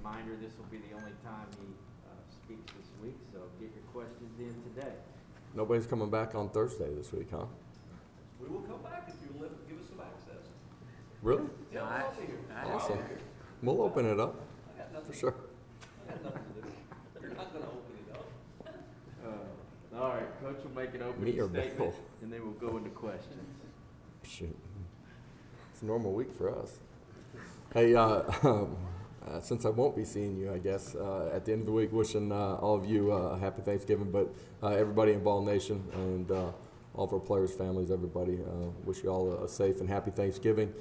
reminder, this will be the only time he speaks this week, so get your questions in today. Nobody's coming back on Thursday this week, huh? We will come back if you give us some access. Really? Yeah, I'll be here. Awesome. We'll open it up, I got nothing. for sure. I got nothing to do. You're not going to open it up. All right, Coach will make an Me opening or statement, Bill? and then we'll go into questions. Shoot. It's a normal week for us. Hey, since I won't be seeing you, I guess, at the end of the week, wishing all of you a happy Thanksgiving, but everybody in Ball Nation and all of our players, families, everybody, wish you all a safe and happy Thanksgiving.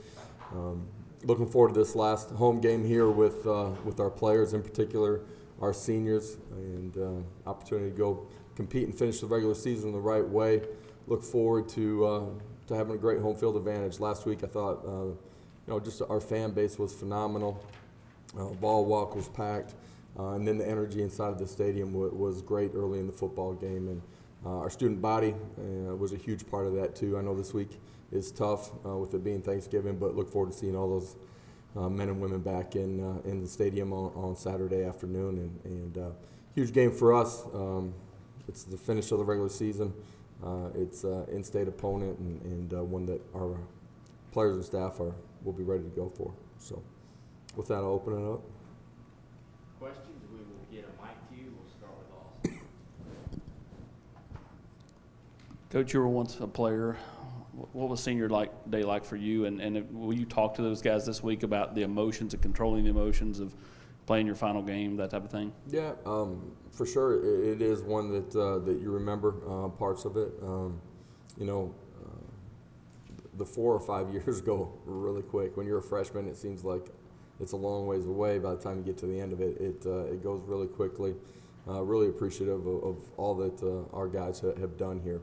Looking forward to this last home game here with our players, in particular our seniors, and opportunity to go compete and finish the regular season the right way. Look forward to having a great home field advantage. Last week I thought, just our fan base was phenomenal. Ball walk was packed, and then the energy inside of the stadium was great early in the football game, and our student body was a huge part of that too. I know this week is tough with it being Thanksgiving, but look forward to seeing all those men and women back in the stadium on Saturday afternoon, and huge game for us. It's the finish of the regular season. It's an in-state opponent and one that our players and staff will be ready to go for. So with that, I'll open it up. Questions? We will get a mic to you. We'll start with Austin. Coach, you were once a player. What was senior day like for you? And will you talk to those guys this week about the emotions and controlling the emotions of playing your final game, that type of thing? Yeah, for sure. It is one that you remember parts of it. The 4 or 5 years go really quick. When you're a freshman, it seems like it's a long ways away. By the time you get to the end of it, it goes really quickly. Really appreciative of all that our guys have done here,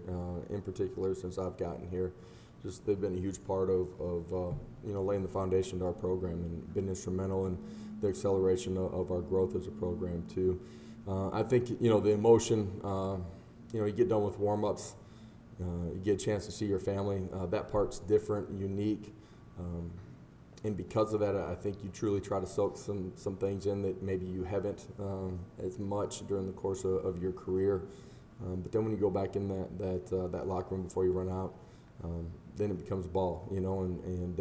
in particular since I've gotten here. Just they've been a huge part of laying the foundation to our program and been instrumental in the acceleration of our growth as a program too. I think the emotion. You get done with warm-ups, you get a chance to see your family. That part's different, unique. And because of that, I think you truly try to soak some things in that maybe you haven't as much during the course of your career. But then when you go back in that locker room before you run out, then it becomes ball, and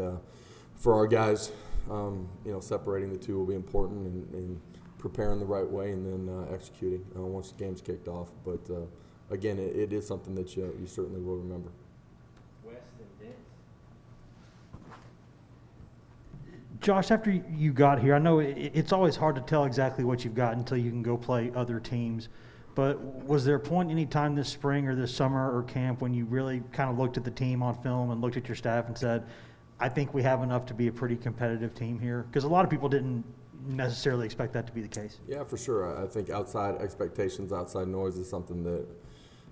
for our guys, separating the two will be important and preparing the right way and then executing once the game's kicked off. But again, it is something that you certainly will remember. West and Vince. Josh, after you got here, I know it's always hard to tell exactly what you've got until you can go play other teams. But was there a point any time this spring or this summer or camp when you really kind of looked at the team on film and looked at your staff and said, I think we have enough to be a pretty competitive team here? Because a lot of people didn't necessarily expect that to be the case. Yeah, for sure. I think outside expectations, outside noise is something that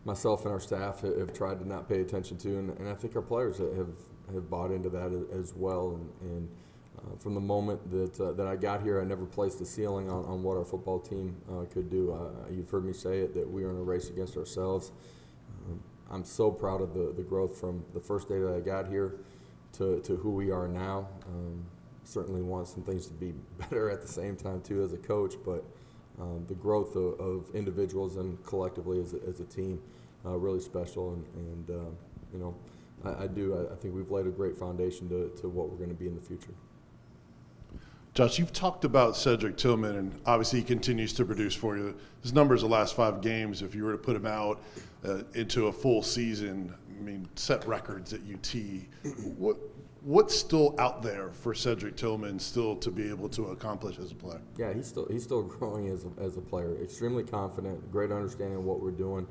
myself and our staff have tried to not pay attention to, and I think our players have bought into that as well. And from the moment that I got here, I never placed a ceiling on what our football team could do. You've heard me say it, that we are in a race against ourselves. I'm so proud of the growth from the first day that I got here to who we are now. Certainly want some things to be better at the same time too as a coach, but the growth of individuals and collectively as a team, really special. And I think we've laid a great foundation to what we're going to be in the future. Josh, you've talked about Cedric Tillman, and obviously he continues to produce for you. His numbers the last 5 games, if you were to put him out into a full season, set records at UT. What's still out there for Cedric Tillman still to be able to accomplish as a player? Yeah, he's still growing as a player. Extremely confident, great understanding of what we're doing,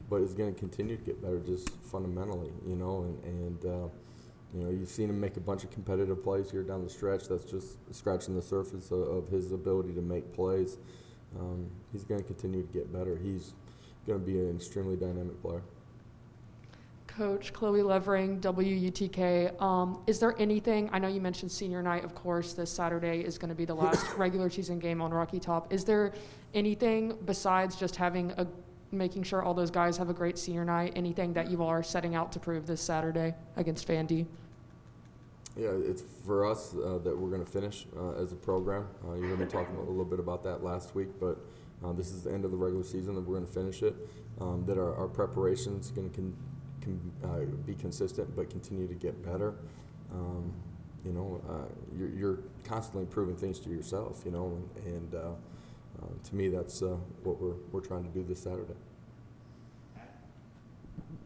but is going to continue to get better just fundamentally, you've seen him make a bunch of competitive plays here down the stretch. That's just scratching the surface of his ability to make plays. He's going to continue to get better. He's going to be an extremely dynamic player. Coach Chloe Levering, WUTK. Is there anything, I know you mentioned senior night, of course, this Saturday is going to be the last regular season game on Rocky Top. Is there anything besides just making sure all those guys have a great senior night, anything that you are setting out to prove this Saturday against Vandy? Yeah, it's for us that we're going to finish as a program. You heard me talking a little bit about that last week, but this is the end of the regular season that we're going to finish it. That our preparation is going to be consistent, but continue to get better. You're constantly improving things to yourself, and to me, that's what we're trying to do this Saturday.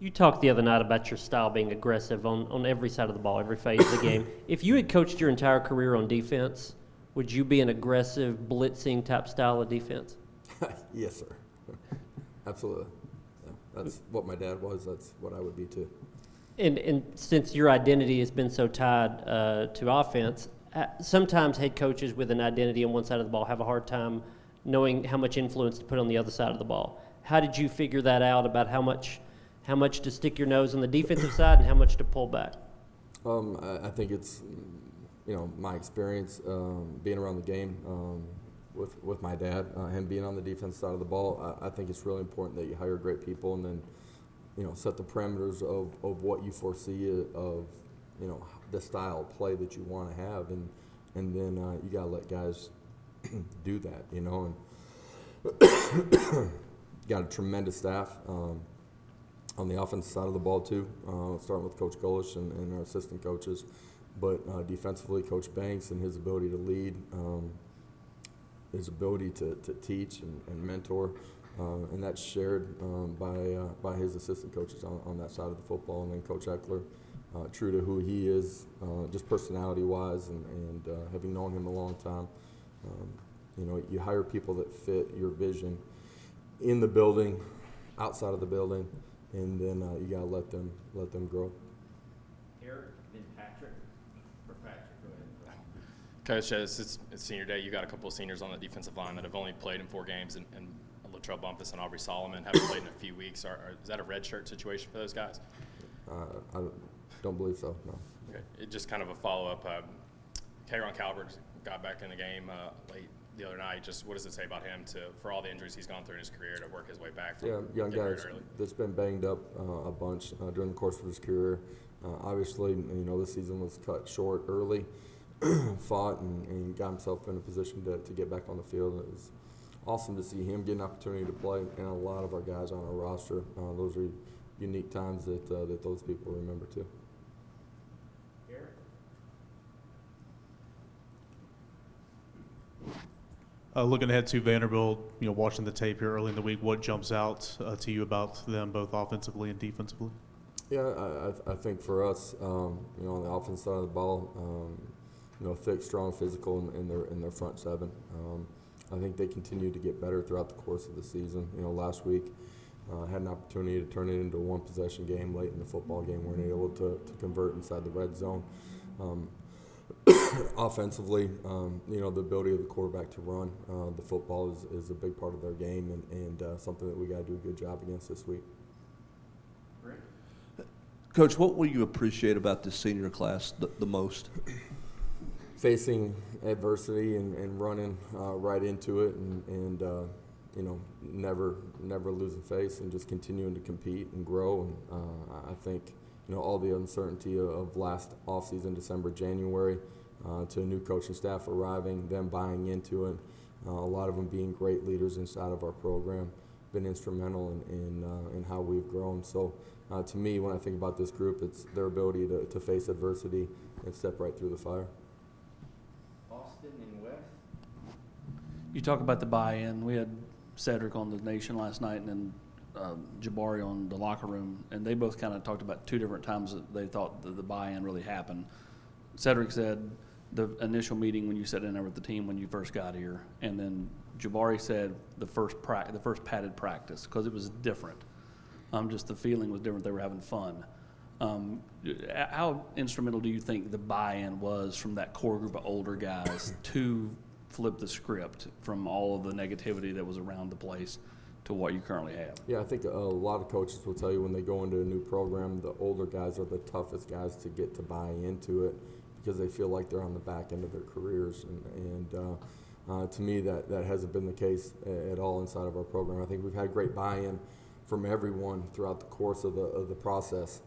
You talked the other night about your style being aggressive on every side of the ball, every phase of the game. If you had coached your entire career on defense, would you be an aggressive, blitzing type style of defense? Yes, sir. Absolutely. Yeah, that's what my dad was. That's what I would be too. And since your identity has been so tied to offense, sometimes head coaches with an identity on one side of the ball have a hard time knowing how much influence to put on the other side of the ball. How did you figure that out about how much to stick your nose on the defensive side and how much to pull back? I think it's, my experience being around the game with my dad and being on the defense side of the ball. I think it's really important that you hire great people and then, set the parameters of what you foresee of, the style of play that you want to have, and then you got to let guys do that, and got a tremendous staff. On the offensive side of the ball too, starting with Coach Golish and our assistant coaches, but defensively, Coach Banks and his ability to lead, his ability to teach and mentor, and that's shared by his assistant coaches on that side of the football, and then Coach Eckler, true to who he is, just personality-wise, and having known him a long time, you hire people that fit your vision in the building, outside of the building. And then you gotta let them grow. Eric, then Patrick. For Patrick, go ahead. Coach, it's senior day. You got a couple of seniors on the defensive line that have only played in 4 games, and Latrell Bumpus and Aubrey Solomon haven't played in a few weeks. Is that a red shirt situation for those guys? I don't believe so. No. Okay. It just kind of a follow up. Kayron Calvert got back in the game late the other night. Just what does it say about him for all the injuries he's gone through in his career to work his way back? Young guys that's been banged up a bunch during the course of his career. Obviously, this season was cut short early. Fought and got himself in a position to get back on the field. It was awesome to see him get an opportunity to play, and a lot of our guys on our roster. Those are unique times that those people remember too. Looking ahead to Vanderbilt, watching the tape here early in the week, what jumps out to you about them both offensively and defensively? Yeah, I think for us, on the offensive side of the ball, thick, strong, physical in their front seven. I think they continue to get better throughout the course of the season. Last week had an opportunity to turn it into a one-possession game late in the football game. Weren't able to convert inside the red zone. Offensively, the ability of the quarterback to run the football is a big part of their game, and something that we got to do a good job against this week. Coach, what will you appreciate about this senior class the most? Facing adversity and running right into it, and never losing face, and just continuing to compete and grow. And I think all the uncertainty of last offseason, December, January, to a new coaching staff arriving, them buying into it, a lot of them being great leaders inside of our program, been instrumental in how we've grown. So to me, when I think about this group, it's their ability to face adversity and step right through the fire. Austin and West. You talk about the buy-in. We had Cedric on the Nation last night, and then Jabari on the locker room, and they both kind of talked about 2 different times that they thought the buy-in really happened. Cedric said the initial meeting when you sat in there with the team when you first got here, and then Jabari said the first padded practice, because it was different. Just the feeling was different. They were having fun. How instrumental do you think the buy-in was from that core group of older guys to flip the script from all of the negativity that was around the place to what you currently have? Yeah, I think a lot of coaches will tell you when they go into a new program, the older guys are the toughest guys to get to buy into it because they feel like they're on the back end of their careers. And to me, that hasn't been the case at all inside of our program. I think we've had great buy-in from everyone throughout the course of the process.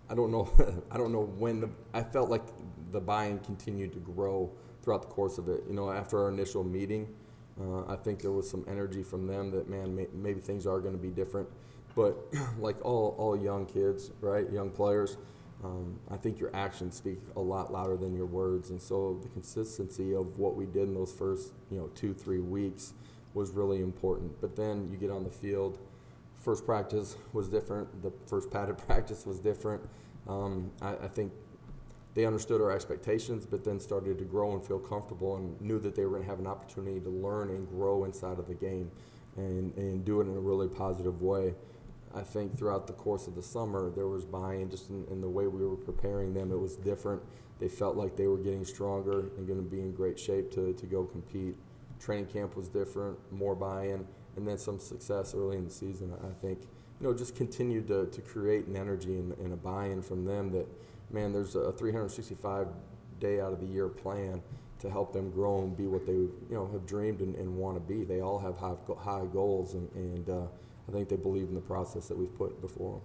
I don't know. I don't know when I felt like the buy-in continued to grow throughout the course of it. You know, after our initial meeting, I think there was some energy from them that, man, maybe things are going to be different. But like all young kids, right, young players, I think your actions speak a lot louder than your words. And so the consistency of what we did in those first, 2-3 weeks was really important. But then you get on the field. First practice was different. The first padded practice was different. I think they understood our expectations, but then started to grow and feel comfortable and knew that they were going to have an opportunity to learn and grow inside of the game and do it in a really positive way. I think throughout the course of the summer, there was buy-in just in the way we were preparing them. It was different. They felt like they were getting stronger and going to be in great shape to go compete. Training camp was different, more buy-in, and then some success early in the season. I think, just continued to create an energy and a buy-in from them that, man, there's a 365-day out of the year plan to help them grow and be what they, have dreamed and want to be. They all have high goals, and I think they believe in the process that we've put before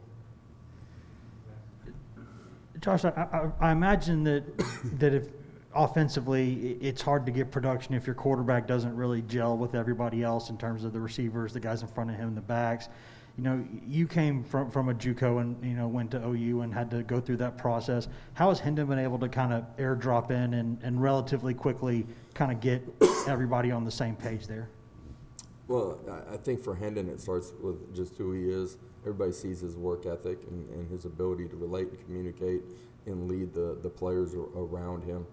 them. Josh, I imagine that if offensively it's hard to get production if your quarterback doesn't really gel with everybody else in terms of the receivers, the guys in front of him, and the backs. You came from a JUCO and, went to OU and had to go through that process. How has Hendon been able to kind of airdrop in and relatively quickly kind of get everybody on the same page there? Well, I think for Hendon it starts with just who he is. Everybody sees his work ethic and his ability to relate and communicate and lead the players around him.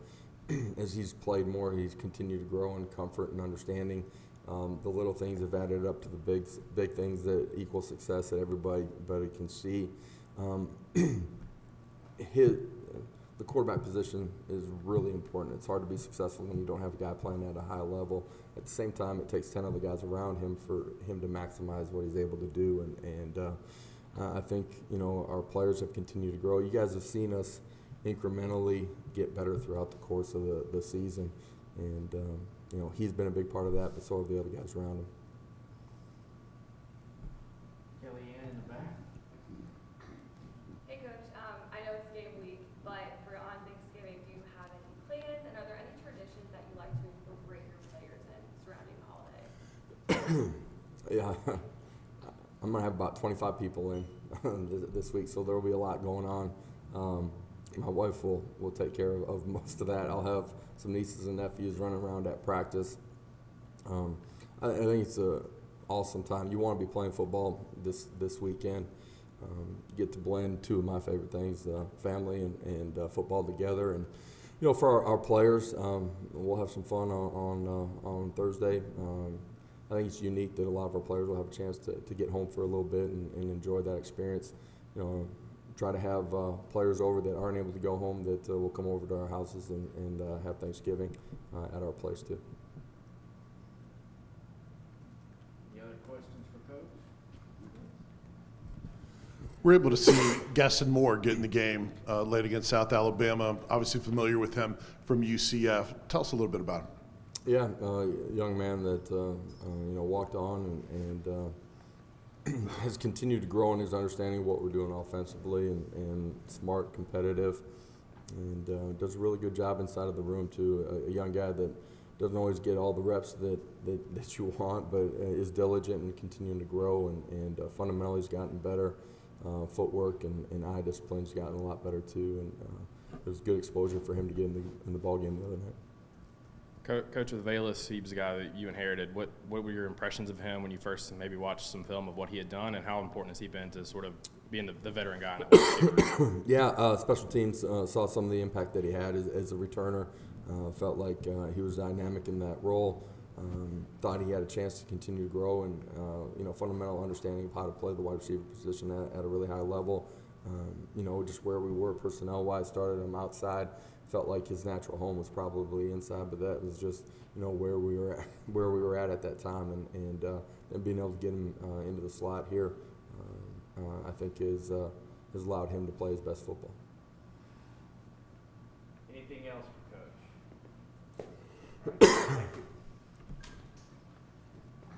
As he's played more, he's continued to grow in comfort and understanding. The little things have added up to the big things that equal success that everybody can see. The quarterback position is really important. It's hard to be successful when you don't have a guy playing at a high level. At the same time, it takes 10 other guys around him for him to maximize what he's able to do. And I think, our players have continued to grow. You guys have seen us incrementally get better throughout the course of the season. And, he's been a big part of that, but so have the other guys around him. Kellyanne in the back. Hey, Coach. I know it's game week, but on Thanksgiving, do you have any plans? And are there any traditions that you like to incorporate your players in surrounding the holiday? Yeah, I'm going to have about 25 people in this week, so there will be a lot going on. My wife will take care of most of that. I'll have some nieces and nephews running around at practice. I think it's an awesome time. You want to be playing football this weekend. You get to blend two of my favorite things, family and football together. And, for our players, we'll have some fun on Thursday. I think it's unique that a lot of our players will have a chance to get home for a little bit and enjoy that experience. Try to have players over that aren't able to go home that will come over to our houses and have Thanksgiving at our place too. Any other questions for Coach? We're able to see Gaston Moore get in the game late against South Alabama. Obviously familiar with him from UCF. Tell us a little bit about him. Yeah, young man that walked on and has continued to grow in his understanding of what we're doing offensively and smart, competitive, and does a really good job inside of the room too. A young guy that doesn't always get all the reps that you want, but is diligent and continuing to grow and fundamentally has gotten better. Footwork and eye discipline's gotten a lot better too, and it was good exposure for him to get in the ball game the other night. Coach with Valus, he was a guy that you inherited. What were your impressions of him when you first maybe watched some film of what he had done, and how important has he been to sort of being the veteran guy? Yeah, special teams saw some of the impact that he had as a returner. Felt like he was dynamic in that role. Thought he had a chance to continue to grow and fundamental understanding of how to play the wide receiver position at a really high level. Just where we were personnel-wise, started him outside. Felt like his natural home was probably inside, but that was just where we were at that time, and being able to get him into the slot here, I think has allowed him to play his best football. Anything else for Coach? Thank you.